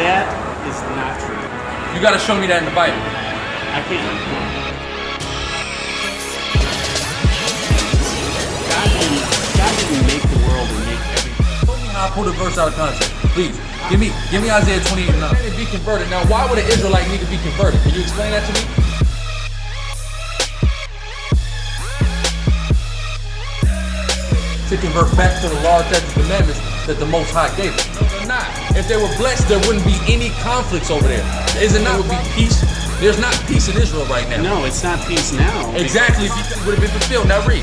That is not true. You got to show me that in the Bible. I can't. God didn't make the world and make everything. Show me how I pulled a verse out of context. Please, give me Isaiah 28:9. To be converted. Now, why would an Israelite need to be converted? Can you explain that to me? To convert back to the law, statutes, commandments that the Most High gave us. No, they're not. If they were blessed, there wouldn't be any conflicts over there. Is it not? There would be peace. There's not peace in Israel right now. No, it's not peace now. Exactly. It would have been fulfilled. Now read.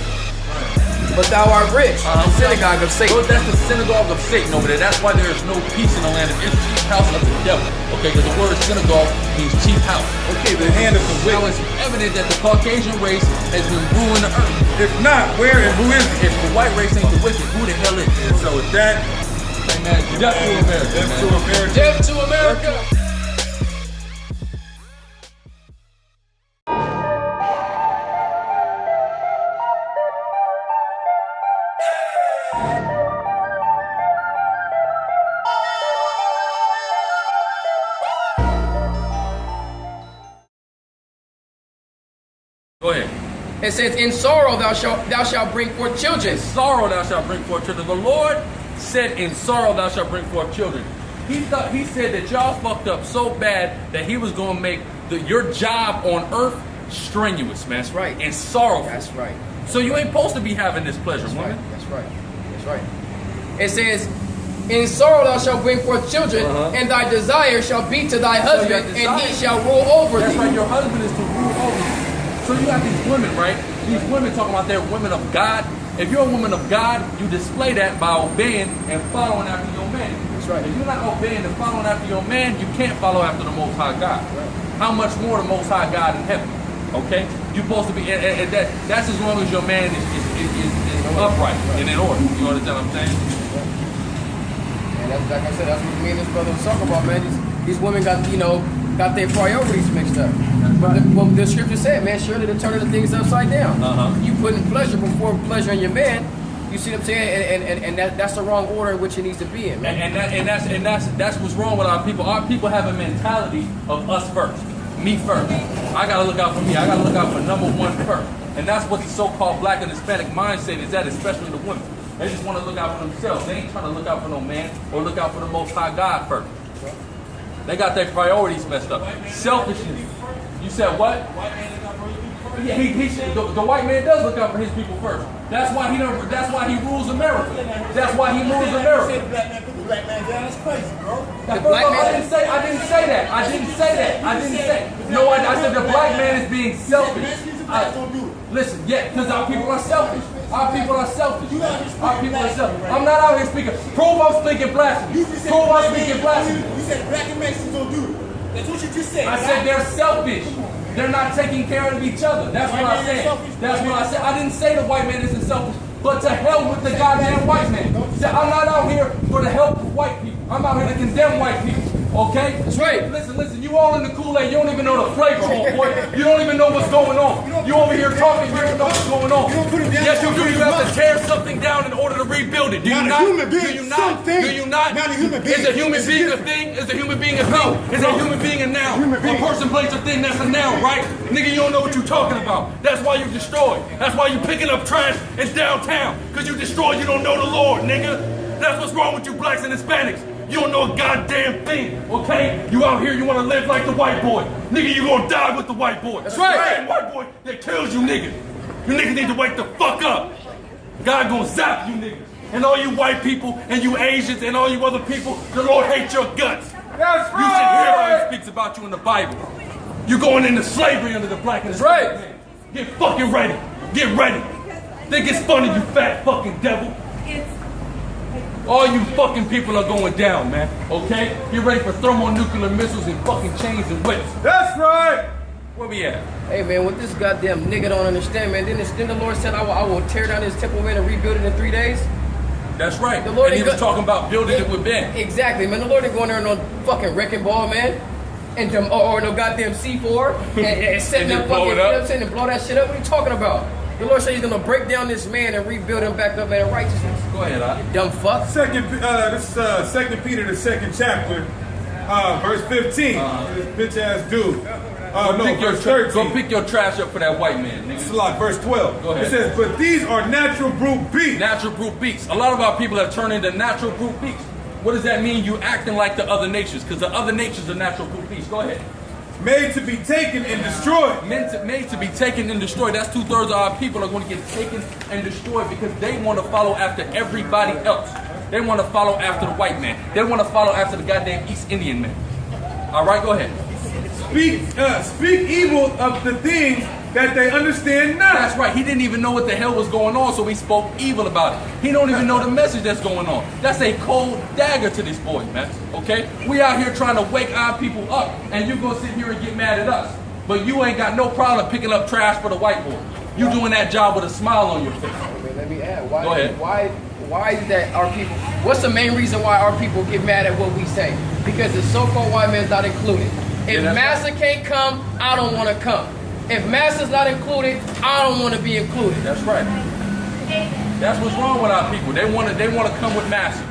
But thou art rich, the synagogue of Satan. Well, that's the synagogue of Satan over there. That's why there is no peace in the land of Israel. Chief house of the devil. Okay, because the word synagogue means chief house. Okay, the hand of the Now wicked. it's evident that the Caucasian race has been ruling the earth. If not, where and who is it? If the white race ain't the wicked, who the hell is it? And so with that, Hey man, death to America, death man. to America. Death to America. Go ahead. It says, in sorrow thou shalt bring forth children. In sorrow thou shalt bring forth children. The Lord said, in sorrow thou shalt bring forth children. He said that y'all fucked up so bad that he was going to make your job on earth strenuous, man. That's right. And sorrowful. That's right. So you ain't supposed to be having this pleasure, That's woman. right. That's right. That's right. It says, in sorrow thou shalt bring forth children, and thy desire shall be to thy husband, and he shall rule over That's thee. right. Your husband is to rule over you. So you got these women, right? These women talking about they're women of God. If you're a woman of God, you display that by obeying and following after your man. That's right. If you're not obeying and following after your man, you can't follow after the Most High God. Right. How much more the Most High God in heaven? Okay? You're supposed to be, and that's as long as your man is upright and in order. You understand what I'm saying? And that's, like I said, that's what me and this brother was talking about, man. These women got their priorities mixed up. Well, the scripture said, man, surely the turn of the things upside down. You putting pleasure before pleasure in your man. You see what I'm saying? And that's the wrong order in which it needs to be in, man. And that's what's wrong with our people. Our people have a mentality of us first, me first. I gotta look out for me. I gotta look out for number one first. And that's what the so-called black and Hispanic mindset is at, especially the women. They just want to look out for themselves. They ain't trying to look out for no man or look out for the Most High God first. They got their priorities messed up. Selfishness. You said what? Yeah, the white man does look out for his people first. That's why he rules America. That's why he rules America. Black man down, that's crazy, bro. I didn't say that. No, I said the black man is being selfish. Listen, yeah, because our people are selfish. Our people are selfish. Our people are selfish. I'm not out here speaking. Prove I'm speaking blasphemy. Prove I'm speaking blasphemy. You said black and Mexicans don't do it. That's what you just said. I said they're selfish. They're not taking care of each other. That's what I said. That's what I said. I didn't say the white man isn't selfish, but to hell with the goddamn white man. I'm not out here for the help of white people. I'm out here to condemn white people. Okay? That's right. Listen, you all in the Kool-Aid, you don't even know the flavor, homeboy. You don't even know what's going on. You over here talking, you don't know what's going on. Yes, you do. You have to tear something down in order to rebuild it. Do you not? Do you not? Do you not? Is a human being a thing? Is a human being a thing? Is a human being a noun? A person, place, a thing, that's a noun, right? Nigga, you don't know what you're talking about. That's why you destroy. That's why you picking up trash in downtown. Because you destroy, you don't know the Lord, nigga. That's what's wrong with you blacks and Hispanics. You don't know a goddamn thing, okay? You out here, you want to live like the white boy. Nigga, you gonna die with the white boy. That's right. The same white boy that kills you niggas. You niggas need to wake the fuck up. God gonna zap you niggas. And all you white people, and you Asians, and all you other people, the Lord hates your guts. That's You should hear how he speaks about you in the Bible. You're going into slavery under the black and Hispanic man. Get fucking ready. Get ready. Think it's funny, you fat fucking devil. All you fucking people are going down, man. Okay? Get ready for thermonuclear missiles and fucking chains and whips. That's right. Where we at? Hey, man, what this goddamn nigga don't understand, man. Then the Lord said, I will tear down his temple, man, and rebuild it in 3 days. That's right. The Lord and he ain't was talking about building it with Ben. Exactly, man. The Lord ain't going there no fucking wrecking ball, man. And or no goddamn C4 and setting And up blow fucking, it you know up. what I'm saying, and blow that shit up. What are you talking about? The Lord said he's gonna break down this man and rebuild him back up, man, in righteousness. Go ahead, Dumb fuck. Second Peter, the second chapter, Verse 15. This bitch ass dude. No, verse 13. Go pick your trash up for that white man, nigga. It's like verse 12. Go ahead. It says, but these are natural brute beasts. Natural brute beasts. A lot of our people have turned into natural brute beasts. What does that mean? You acting like the other nations, because the other nations are natural brute beasts. Go ahead. Made to be taken and destroyed. Made to be taken and destroyed. That's 2/3 of our people are going to get taken and destroyed because they want to follow after everybody else. They want to follow after the white man. They want to follow after the goddamn East Indian man. All right, go ahead. Speak evil of the things that they understand not. That's right. He didn't even know what the hell was going on, so he spoke evil about it. He don't even know the message that's going on. That's a cold dagger to this boy, man. Okay? We out here trying to wake our people up, and you gonna sit here and get mad at us. But you ain't got no problem picking up trash for the white boy. You doing that job with a smile on your face. Let me add. Why, Go ahead. Why is that our people? What's the main reason why our people get mad at what we say? Because the so-called white man's not included. If Massa can't come, I don't want to come. If Massa's not included, I don't want to be included. That's right. That's what's wrong with our people. They want to come with Massa.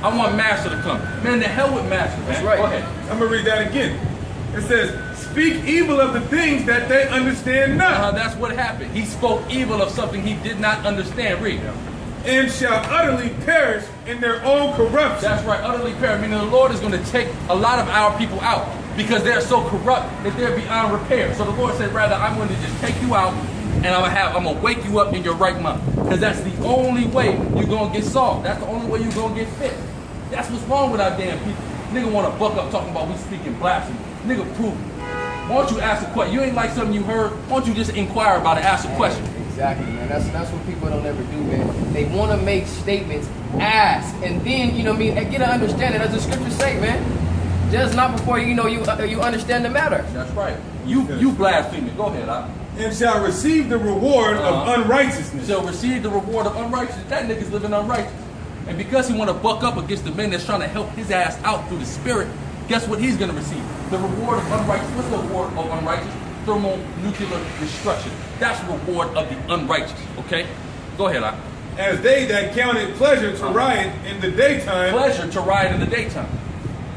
I want Massa to come. Man, the hell with Massa. That's right. Go ahead. I'm going to read that again. It says, speak evil of the things that they understand not. That's what happened. He spoke evil of something he did not understand. Read. And shall utterly perish in their own corruption. That's right, utterly perish. Meaning the Lord is going to take a lot of our people out because they're so corrupt that they're beyond repair. So the Lord said, rather, I'm going to just take you out and I'm going to wake you up in your right mind. Because that's the only way you're going to get solved. That's the only way you're going to get fixed. That's what's wrong with our damn people. Nigga want to buck up talking about we speaking blasphemy. Nigga, prove it. Why don't you ask a question? You ain't like something you heard. Why don't you just inquire about it, ask a question? Exactly, man. That's what people don't ever do, man. They want to make statements, ask, and then, you know what I mean, and get an understanding, as the scriptures say, man. Just not before you understand the matter. That's right. You blaspheme it. Go ahead, and shall receive the reward of unrighteousness. Shall receive the reward of unrighteousness. That nigga's living unrighteous. And because he want to buck up against the men that's trying to help his ass out through the spirit, guess what he's going to receive? The reward of unrighteousness. What's the reward of unrighteousness? Thermonuclear destruction. That's the reward of the unrighteous. Okay? Go ahead, As they that counted pleasure to riot in the daytime. Pleasure to riot in the daytime.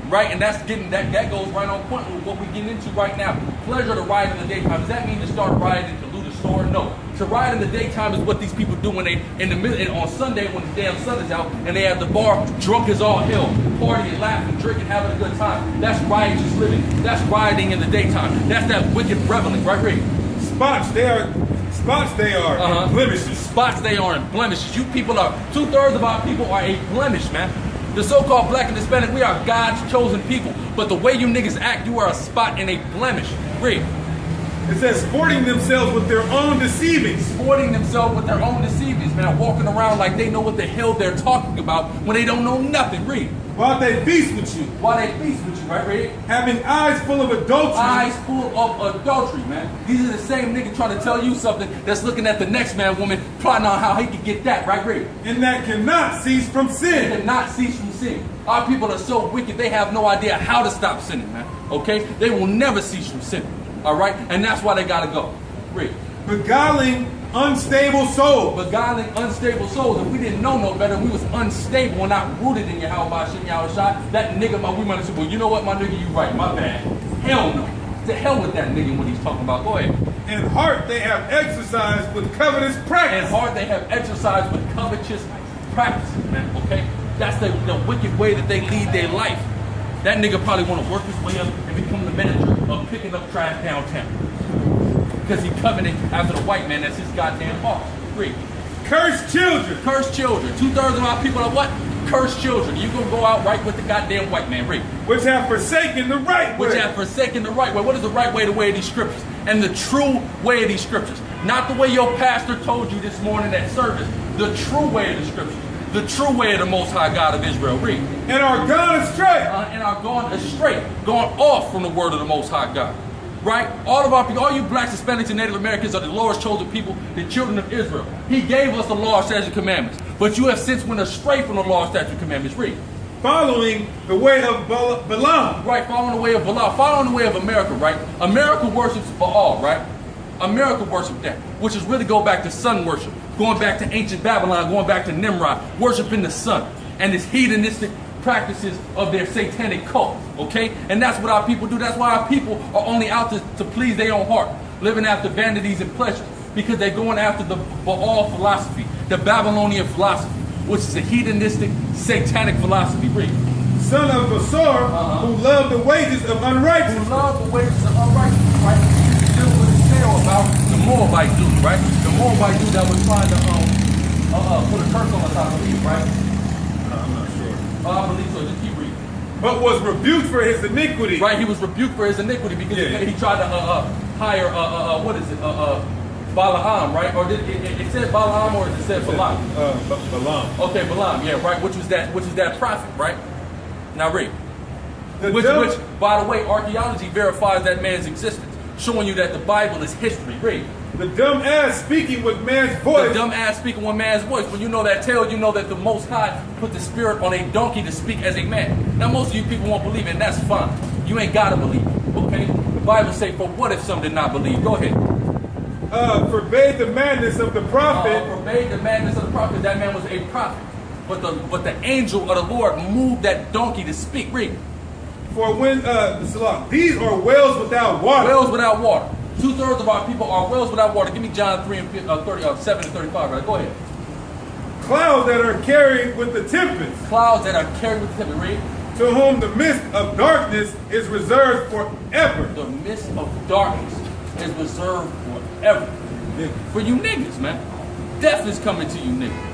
Right? And that's getting that goes right on point with what we're getting into right now. Pleasure to riot in the daytime. Does that mean to start rioting to loot a store? No. To riot in the daytime is what these people do when they in the middle on Sunday when the damn sun is out and they have the bar drunk as all hell, partying, laughing, drinking, having a good time. That's riotous living. That's rioting in the daytime. That's that wicked reveling, right, Rick? Spots they are and blemishes. Spots they are and blemishes. You people are 2/3 of our people are a blemish, man. The so-called black and Hispanic, we are God's chosen people. But the way you niggas act, you are a spot and a blemish. Read. It says, sporting themselves with their own deceivings. Sporting themselves with their own deceivings, man. Walking around like they know what the hell they're talking about when they don't know nothing. Read. While they feast with you. While they feast with you, right, Read? Having eyes full of adultery. Eyes full of adultery, man. These are the same niggas trying to tell you something that's looking at the next man, woman, plotting on how he can get that, right, Read? And that cannot cease from sin. They cannot cease from sin. Our people are so wicked, they have no idea how to stop sinning, man. Okay? They will never cease from sinning. All right? And that's why they got to go. Read. Beguiling unstable souls. Beguiling unstable souls. If we didn't know no better, we was unstable and not rooted in Yahweh Shem Yahweh Shai. That nigga, we might have said, well, you know what, my nigga, you right, my bad. Hell no. To hell with that nigga when he's talking about. Go ahead. In heart they have exercised with covetous practice. In heart they have exercised with covetous practices, man. Okay? That's the wicked way that they lead their life. That nigga probably want to work his way up and become the manager of picking up trash downtown. Because he coveting after the white man, that's his goddamn boss. Read. Cursed children. Cursed children. 2/3 of our people are what? Cursed children. You gonna go out right with the goddamn white man. Read. Which have forsaken the right way. Which have forsaken the right way. What is the right way? The way of these scriptures. And the true way of these scriptures. Not the way your pastor told you this morning at service. The true way of the scriptures. The true way of the Most High God of Israel. Read. And are gone astray. And are gone astray. Gone off from the word of the Most High God. Right? All of our people, all you blacks, Hispanics, and Native Americans are the Lord's chosen people, the children of Israel. He gave us the law, statutes, and commandments. But you have since went astray from the law, statutes, and commandments. Read. Following the way of Balaam. Right, following the way of Balaam. Following the way of America, right? America worships Baal, right? America worships that. Which is really go back to sun worship. Going back to ancient Babylon, going back to Nimrod. Worshiping the sun. And this hedonistic practices of their satanic cult, okay? And that's what our people do. That's why our people are only out to please their own heart, living after vanities and pleasures, because they're going after the Baal philosophy, the Babylonian philosophy, which is a hedonistic, satanic philosophy. Read. Son of Basar, who loved the wages of unrighteousness. Who love the wages of unrighteousness, right? Deal with the tale about the Moabite dude, right? The Moabite dude that was trying to put a curse on the top of Eve, right? I'm not sure. I believe so. Just keep reading. But was rebuked for his iniquity. Right, he was rebuked for his iniquity because he tried to hire what is it? Balaam, right? Or it said Balaam or it said Balaam? Balaam. Okay, Balaam, yeah, right. Which was that prophet, right? Now read. Which, by the way, archaeology verifies that man's existence, showing you that the Bible is history. Read. The dumb ass speaking with man's voice. The dumb ass speaking with man's voice. When you know that tale, you know that the Most High put the spirit on a donkey to speak as a man. Now, most of you people won't believe it, and that's fine. You ain't got to believe it, okay? The Bible say, but what if some did not believe? Go ahead. Forbade the madness of the prophet. Forbade the madness of the prophet. That man was a prophet. But the angel of the Lord moved that donkey to speak. Read. For when, these are wells without water. Wells without water. 2/3 of our people are wells without water. Give me John 3 and 7 and 35. Right, go ahead. Clouds that are carried with the tempest. Clouds that are carried with the tempest. Read. To whom the mist of darkness is reserved forever. The mist of darkness is reserved forever. For you niggas, man. Death is coming to you niggas.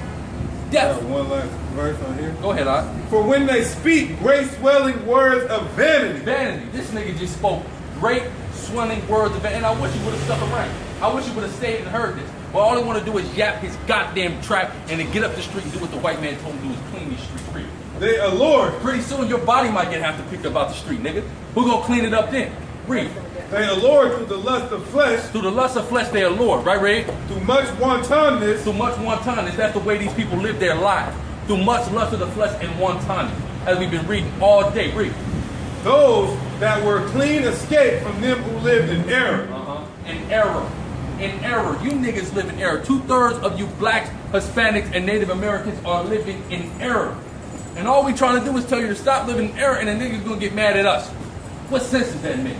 Death. One last verse on here. Go ahead, I. For when they speak great swelling words of vanity. Vanity. This nigga just spoke great swelling words of vanity. And I wish he would have stuck around. I wish he would have stayed and heard this. But all he want to do is yap his goddamn trap and then get up the street and do what the white man told him to do, is clean these streets free. They allure. Pretty soon your body might get have to pick up out the street, nigga. Who gonna clean it up then? Read. They allure through the lust of flesh. Through the lust of flesh they allure, right, Ray? Through much wantonness. Through much wantonness. That's the way these people live their lives. Through much lust of the flesh and wantonness. As we've been reading all day. Read. Those that were clean escaped from them who lived in error. In error. In error. You niggas live in error. 2/3 of you blacks, Hispanics, and Native Americans are living in error. And all we trying to do is tell you to stop living in error, and the nigga's gonna get mad at us. What sense does that make?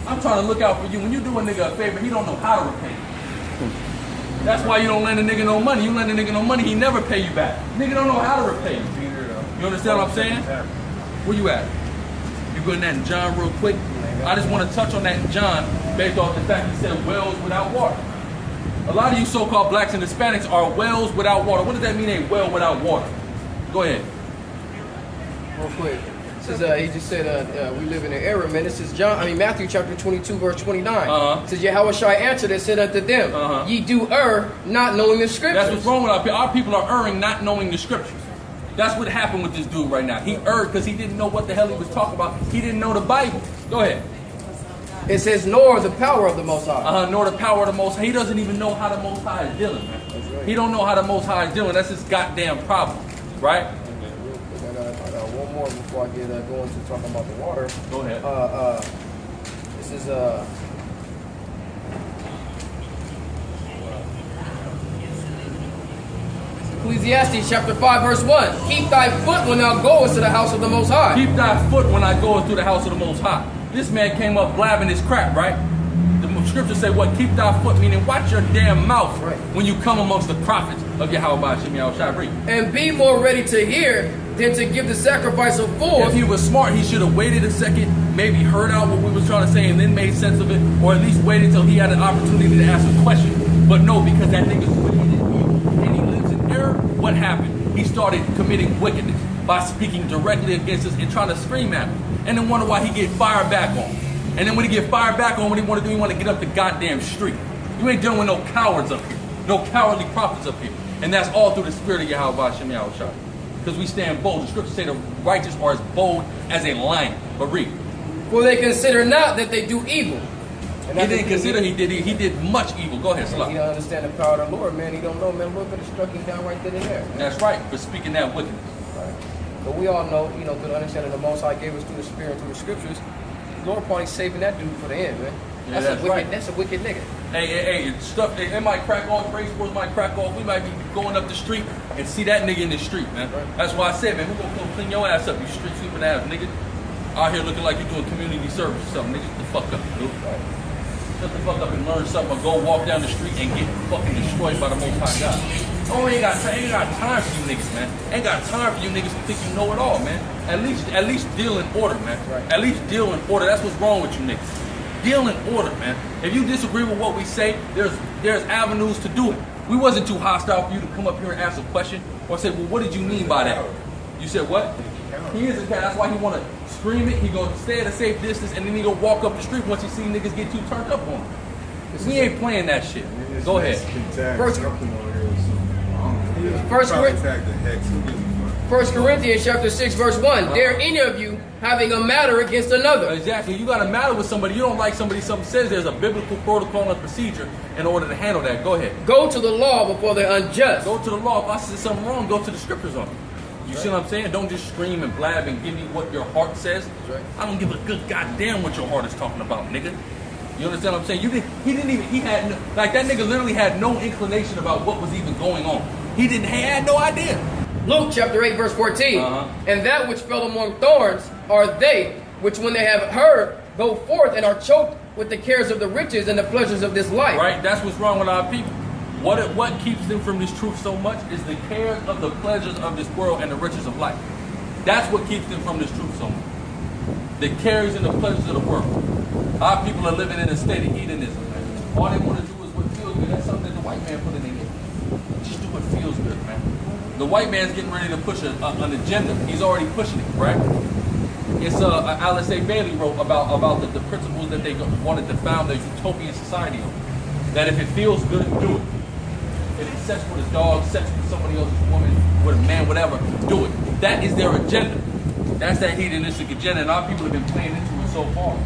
I'm trying to look out for you. When you do a nigga a favor, he don't know how to repay you. That's why you don't lend a nigga no money. You lend a nigga no money, he never pay you back. Nigga don't know how to repay you. You understand what I'm saying? Where you at? You go in that in John real quick. I just want to touch on that in John based off the fact he said wells without water. A lot of you so-called blacks and Hispanics are wells without water. What does that mean, a well without water? Go ahead. Real quick. This is, he just said we live in an error, man. This is Matthew chapter 22, verse 29. It says, Yahweh shall answer and said unto them, ye do err, not knowing the scriptures. That's what's wrong with our people. Our people are erring, not knowing the scriptures. That's what happened with this dude right now. He erred because he didn't know what the hell he was talking about. He didn't know the Bible. Go ahead. It says, nor the power of the Most High. Nor the power of the Most High. He doesn't even know how the Most High is dealing, man. Right. He don't know how the Most High is dealing. That's his goddamn problem, right? I got one more before I get going to talking about the water. Go ahead. This is Ecclesiastes chapter 5 verse 1. Keep thy foot when thou goest to the house of the Most High. Keep thy foot when I go through the house of the Most High. This man came up blabbing his crap, right? The scripture say what? Keep thy foot, meaning watch your damn mouth when you come amongst the prophets of Yahweh Shem Yahweh. And be more ready to hear than to give the sacrifice of fools. If he was smart, he should have waited a second, maybe heard out what we was trying to say and then made sense of it, or at least waited until he had an opportunity to ask a question. But no, because that nigga's wicked and he lives in error, what happened? He started committing wickedness by speaking directly against us and trying to scream at him. And then wonder why he get fired back on. And then when he get fired back on, what he want to do, he want to get up the goddamn street. You ain't dealing with no cowards up here. No cowardly prophets up here. And that's all through the spirit of Yahweh Shem Yahweh. Because we stand bold. The scriptures say the righteous are as bold as a lion. But read. For they consider not that they do evil. And he didn't consider he did much evil. Go ahead, Slug. He don't understand the power of the Lord, man. He don't know, man. We're going to struck him down right then and there. Man. That's right. For speaking that wickedness. Right. But we all know, good understanding the Most High gave us through the Spirit and through the Scriptures. The Lord probably saving that dude for the end, man. Yeah, That's a wicked. right. That's a wicked nigga. Hey, stuff. It might crack off. Race wars might crack off. We might be going up the street and see that nigga in the street, man. Right. That's why I said, man, we gonna come clean your ass up, you street sweeping ass nigga. Out here looking like you're doing community service or something, nigga. Shut the fuck up, dude. Shut the fuck up and learn something, or go walk down the street and get fucking destroyed by the Most High God. Oh, ain't got time for you niggas, man. Ain't got time for you niggas to think you know it all, man. At least deal in order, man. Right. At least deal in order. That's what's wrong with you niggas. Deal in order, man. If you disagree with what we say, there's avenues to do it. We wasn't too hostile for you to come up here and ask a question or say, well, what did you mean by that? You said what? He is a cat. That's why he want to scream it. He go stay at a safe distance, and then he go walk up the street once he see niggas get too turned up on him. We ain't playing that shit. Go ahead. First Corinthians chapter 6 verse 1. Dare any of you having a matter against another? Exactly. You got a matter with somebody. You don't like somebody. Something says there's a biblical protocol and procedure in order to handle that. Go ahead. Go to the law before they're unjust. Go to the law. If I said something wrong, go to the scriptures on it. You see what I'm saying? Don't just scream and blab and give me what your heart says. Right. I don't give a good goddamn what your heart is talking about, nigga. You understand what I'm saying? Like that nigga literally had no inclination about what was even going on. He had no idea. Luke chapter 8 verse 14. And that which fell among thorns are they which when they have heard go forth and are choked with the cares of the riches and the pleasures of this life. Right? That's what's wrong with our people. What keeps them from this truth so much is the cares of the pleasures of this world and the riches of life. That's what keeps them from this truth so much. The cares and the pleasures of the world. Our people are living in a state of hedonism, man. All they want to do is what feels good. That's something that the white man put in there. Just do what feels good, man. The white man's getting ready to push an agenda. He's already pushing it, right? It's Alice A. Bailey wrote about the principles that they wanted to found the utopian society on. That if it feels good, do it. If it's sex with a dog, sex with somebody else's woman, with a man, whatever, do it. That is their agenda. That's that hedonistic agenda, and our people have been playing into it so far.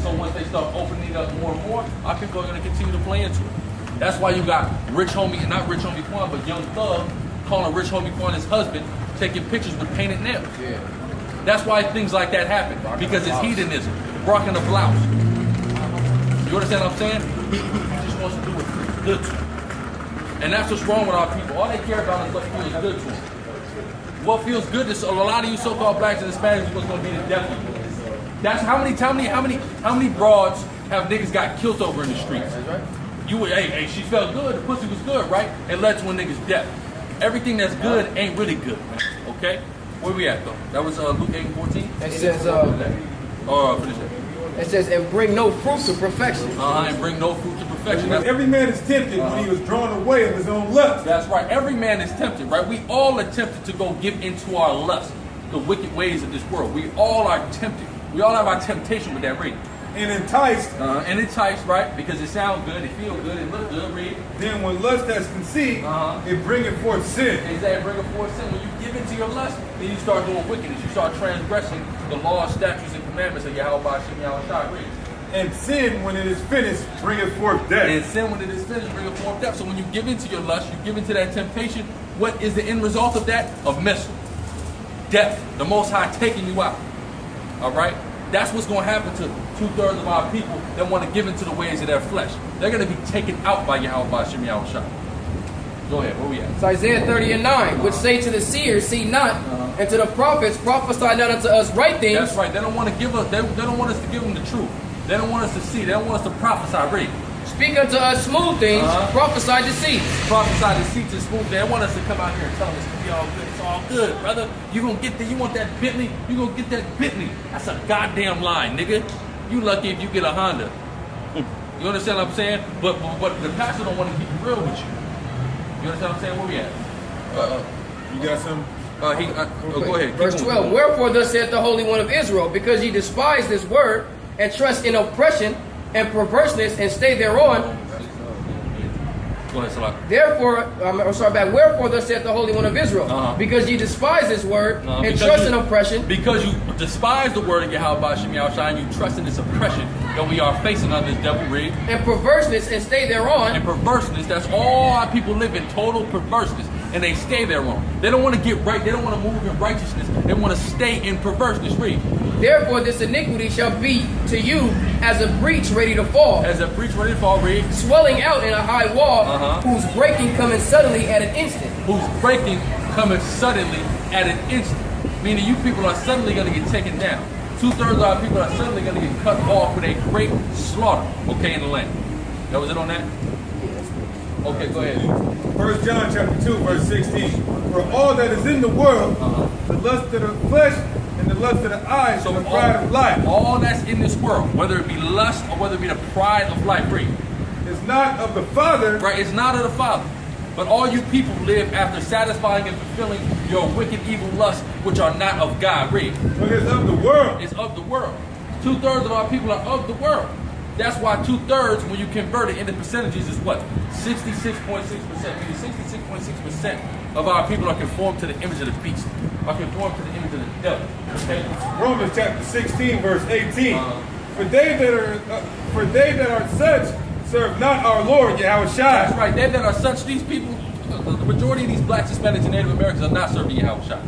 So once they start opening it up more and more, our people are going to continue to play into it. That's why you got Rich Homie, not Rich Homie Quan, but Young Thug calling Rich Homie Quan his husband, taking pictures with painted nails. Yeah. That's why things like that happen, because it's hedonism. Rocking a blouse. You understand what I'm saying? He just wants to do what feels good to him. And that's what's wrong with our people. All they care about is what feels good to them. What feels good to a lot of you so-called blacks and Hispanics is what's going to be the death of you. That's how many broads have niggas got killed over in the streets? Hey, she felt good. The pussy was good, right? It led to a nigga's death. Everything that's good ain't really good, man. Okay? Where we at though? That was Luke 8:14. It says Finish that. it says and bring no fruit to perfection. And bring no fruit to perfection. Every man is tempted when he was drawn away of his own lust. That's right. Every man is tempted, right? We all are tempted to go give into our lust, the wicked ways of this world. We all are tempted. We all have our temptation with that read. And enticed. And enticed, right? Because it sounds good, it feels good, it looks good, read. Then when lust has conceived, it bringeth forth sin. Exactly, bring forth sin. When you give into your lust, then you start doing wickedness. You start transgressing the laws, statutes, and commandments of Yahweh Shem Yahweh. Read. And sin, when it is finished, bringeth forth death. And sin, when it is finished, bringeth forth death. So when you give into your lust, you give into that temptation, what is the end result of that? Of missile. Death. The Most High taking you out. All right? That's what's going to happen to 2/3 of our people that want to give into the ways of their flesh. They're going to be taken out by Yahweh Shem Yahweh. Go ahead, where we at? It's Isaiah 30:9, which say to the seers, see not, and to the prophets, prophesy not unto us right things. That's right. They don't want to give us. They don't want us to give them the truth. They don't want us to see. They don't want us to prophesy. Read. Speak unto us smooth things, prophesy deceit. Prophesy deceits and smooth. They want us to come out here and tell them it's gonna be all good. It's all good, brother. You gonna get that? You want that Bentley? You gonna get that Bentley? That's a goddamn lie, nigga. You lucky if you get a Honda. You understand what I'm saying? But the pastor don't want to keep it real with you. You understand what I'm saying? Where we at? You got some? Go ahead. Verse 12. Wherefore thus saith the Holy One of Israel, because ye despise this word and trust in oppression and perverseness and stay thereon. Go ahead, Salah. Therefore, wherefore thus saith the Holy One of Israel, because ye despise this word and trust in oppression. Because you despise the word of Yahweh Shem Yahweh, and you trust in this oppression that we are facing under this devil read. And perverseness and stay thereon. And perverseness, that's all our people live in, total perverseness. and they stay there wrong. They don't want to get right. They don't want to move in righteousness. They want to stay in perverseness. Read. Therefore, this iniquity shall be to you as a breach ready to fall, As a breach ready to fall. Read. swelling out in a high wall, whose breaking cometh suddenly at an instant. Whose breaking cometh suddenly at an instant. Meaning you people are suddenly going to get taken down. 2/3 of our people are suddenly going to get cut off with a great slaughter, okay, in the land. That was it on that? Okay, go ahead. 1 John chapter 2, verse 16. For all that is in the world, the lust of the flesh and the lust of the eyes and the pride of life, all that's in this world, whether it be lust or whether it be the pride of life, read. is not of the Father, Right, it's not of the Father. But all you people live after satisfying and fulfilling your wicked, evil lusts, which are not of God. Read. but is of the world. It's of the world. 2/3 of our people are of the world. That's why 2/3, when you convert it into percentages, is what? 66.6%. Meaning 66.6% of our people are conformed to the image of the beast. Are conformed to the image of the devil. Okay? Romans chapter 16, verse 18. For they that are such serve not our Lord Yahweh That's Shai, right. They that are such, these people, the majority of these blacks, Hispanics, and Native Americans are not serving Yahweh Shai.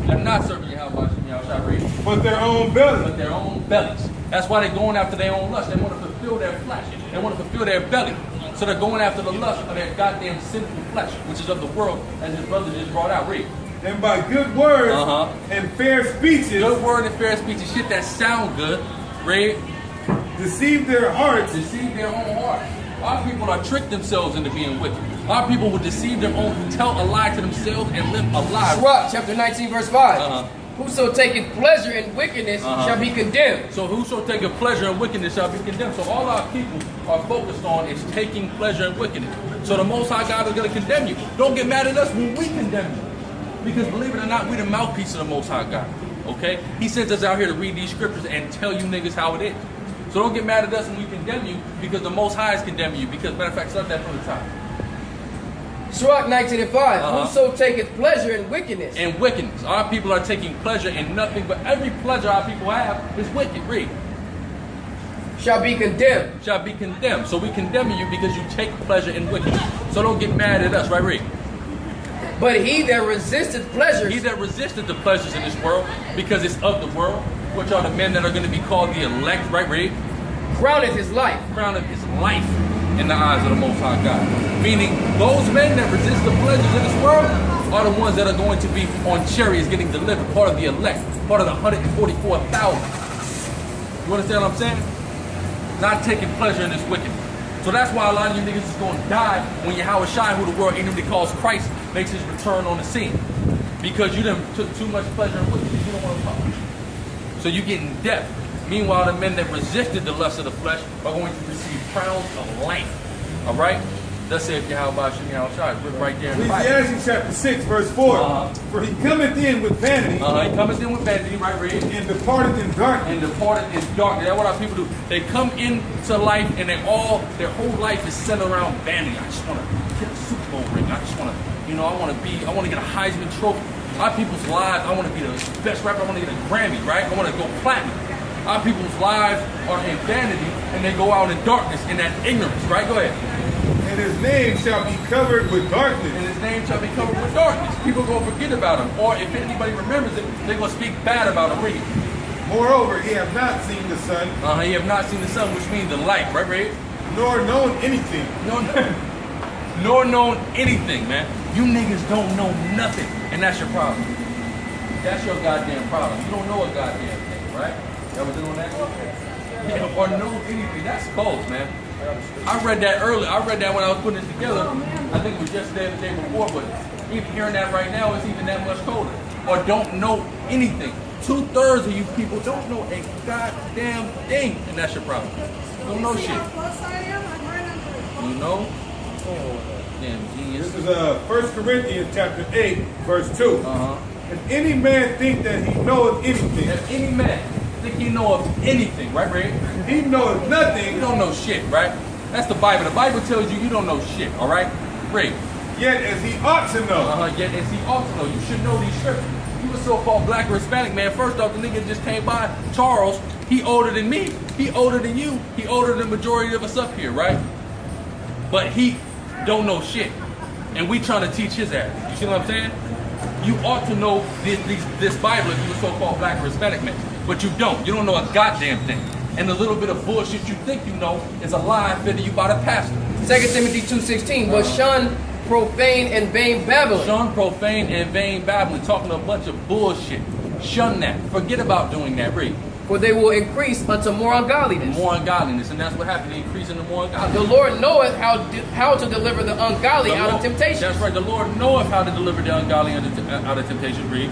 They're not serving Yahweh Shai. Read. but their own belly. But their own bellies. That's why they're going after their own lust. They want to fulfill their flesh. They want to fulfill their belly. So they're going after the lust of their goddamn sinful flesh, which is of the world, as his brother just brought out. Read. And by good words and fair speeches, Good word and fair speech and shit that sound good. Read. deceive their hearts, Deceive their own heart. Our people are tricked themselves into being wicked. Our people will deceive their own, tell a lie to themselves and live a lie. Sirach, chapter 19, verse 5. Whoso taketh pleasure in wickedness shall be condemned. So whoso taketh pleasure in wickedness shall be condemned. So all our people are focused on is taking pleasure in wickedness. So the Most High God is going to condemn you. Don't get mad at us when we condemn you. Because believe it or not, we're the mouthpiece of the Most High God. Okay? He sends us out here to read these scriptures and tell you niggas how it is. So don't get mad at us when we condemn you, because the Most High is condemning you. Because, matter of fact, start that from the top. Sirach 19 and 5. Whoso taketh pleasure in wickedness. And wickedness. Our people are taking pleasure in nothing, but every pleasure our people have is wicked. Read. Shall be condemned. Shall be condemned. So we condemn you because you take pleasure in wickedness. So don't get mad at us, right? Read. But he that resisteth pleasures. He that resisted the pleasures in this world, because it's of the world, which are the men that are going to be called the elect, right? Read. Crowneth his life. Crown of his life in the eyes of the Most High God. Meaning, those men that resist the pleasures of this world are the ones that are going to be on chariots getting delivered, part of the elect, part of the 144,000. You understand what I'm saying? Not taking pleasure in this wickedness. So that's why a lot of you niggas is going to die when Yahweh Shai, who the world ignorantly calls Christ, makes his return on the scene. Because you done took too much pleasure in wickedness. You don't want to talk. So you're getting death. Meanwhile, the men that resisted the lust of the flesh are going to receive crowns of life. All right? Thus saith Yahweh Shai. Written right there in the Bible. Ecclesiastes chapter 6, verse 4. For he cometh in with vanity, He cometh in with vanity, right? Read. and departeth in darkness. And departed in darkness. That's what our people do. They come into life and their whole life is centered around vanity. I just want to get a Super Bowl ring. I just want to, I want to get a Heisman Trophy. Our people's lives, I want to be the best rapper. I want to get a Grammy, right? I want to go platinum. Our people's lives are in vanity and they go out in darkness in that ignorance, right? Go ahead. And his name shall be covered with darkness. And his name shall be covered with darkness. People are going to forget about him. Or if anybody remembers it, they're going to speak bad about him. Read. Moreover, he hath not seen the sun, He have not seen the sun, which means the light, right, Read? nor known anything. Nor known anything, man. You niggas don't know nothing. And that's your problem. That's your goddamn problem. You don't know a goddamn thing, right? That was it on that? Yeah, or know anything. That's cold, man. I read that earlier. I read that when I was putting this together. I think it was yesterday or the day before, but even hearing that right now, it's even that much colder. Or don't know anything. 2/3 of you people don't know a goddamn thing, and that's your problem. Don't know shit. You know? Damn genius. This is 1 Corinthians chapter 8, verse 2. If any man think that he knoweth anything, If any man think he know of anything, right, Ray? he knoweth You nothing, don't know shit, right? That's the Bible. The Bible tells you you don't know shit, all right? Ray. yet as he ought to know. Yet as he ought to know. You should know these scriptures. You a so-called black or Hispanic man. First off, the nigga just came by, Charles, he older than me. He older than you. He older than the majority of us up here, right? But he don't know shit. and we trying to teach his ass. You see what I'm saying? You ought to know this Bible if you were so-called black or Hispanic man, but you don't. You don't know a goddamn thing. And the little bit of bullshit you think you know is a lie fed to you by the pastor. 2 Timothy 2:16, but shun profane and vain babbling. Shun profane and vain babbling, talking a bunch of bullshit. Shun that. Forget about doing that. Read. For they will increase unto more ungodliness. More ungodliness, and that's what happened. They increase into more The ungodliness. Lord knoweth how to deliver the ungodly out of temptation. That's right. The Lord knoweth how to deliver the ungodly out of temptation. Read.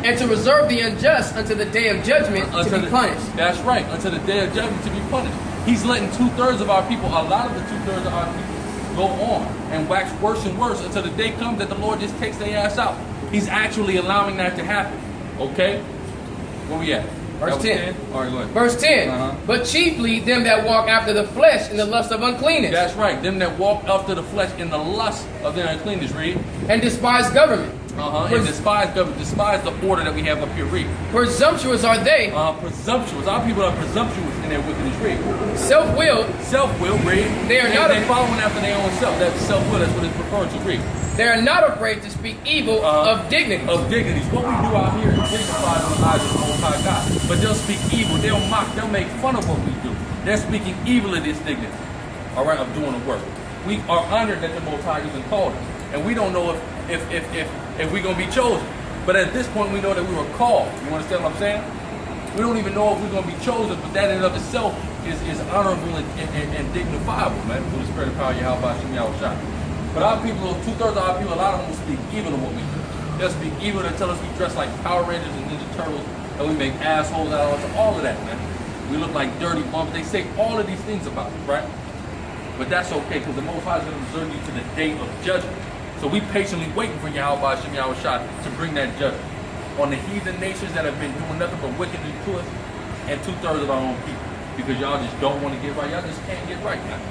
And to reserve the unjust unto the day of judgment to be punished. That's right. Until the day of judgment to be punished. He's letting 2/3 of our people, a lot of the 2/3 of our people, go on and wax worse and worse until the day comes that the Lord just takes their ass out. He's actually allowing that to happen. Okay? Where we at? Verse 10. All right, go ahead. Verse 10. Uh-huh. But chiefly them that walk after the flesh in the lust of uncleanness. That's right. Them that walk after the flesh in the lust of their uncleanness. Read. And despise government. And despise government. Despise the order that we have up here. Read. Presumptuous are they. Presumptuous. Our people are presumptuous in their wickedness. Read. Self-willed. Self-will. Read. They are following after their own self. That's self-will. That's what it's referred to. Read. They are not afraid to speak evil of dignity. Of dignities. What we do out here is dignified in the eyes of the Most High God. But they'll speak evil. They'll mock. They'll make fun of what we do. They're speaking evil of this dignity. All right, of doing the work. We are honored that the Most High even called us, and we don't know if we're gonna be chosen. But at this point, we know that we were called. You understand what I'm saying? We don't even know if we're gonna be chosen, but that in and of itself is honorable and dignifiable, man. Through the spirit of power, Yahweh Shem Yahweh. But our people, 2/3 of our people, a lot of them will speak evil of what we do. They'll speak evil. They'll tell us we dress like Power Rangers and Ninja Turtles, and we make assholes out of us. All of that, man. We look like dirty bums. They say all of these things about us, right? But that's okay, because the Most High is going to reserve you to the day of judgment. So we patiently waiting for Yahweh Shem Yahweh to bring that judgment on the heathen nations that have been doing nothing but wickedly to us, and 2/3 of our own people. Because y'all just don't want to get right. Y'all just can't get right now.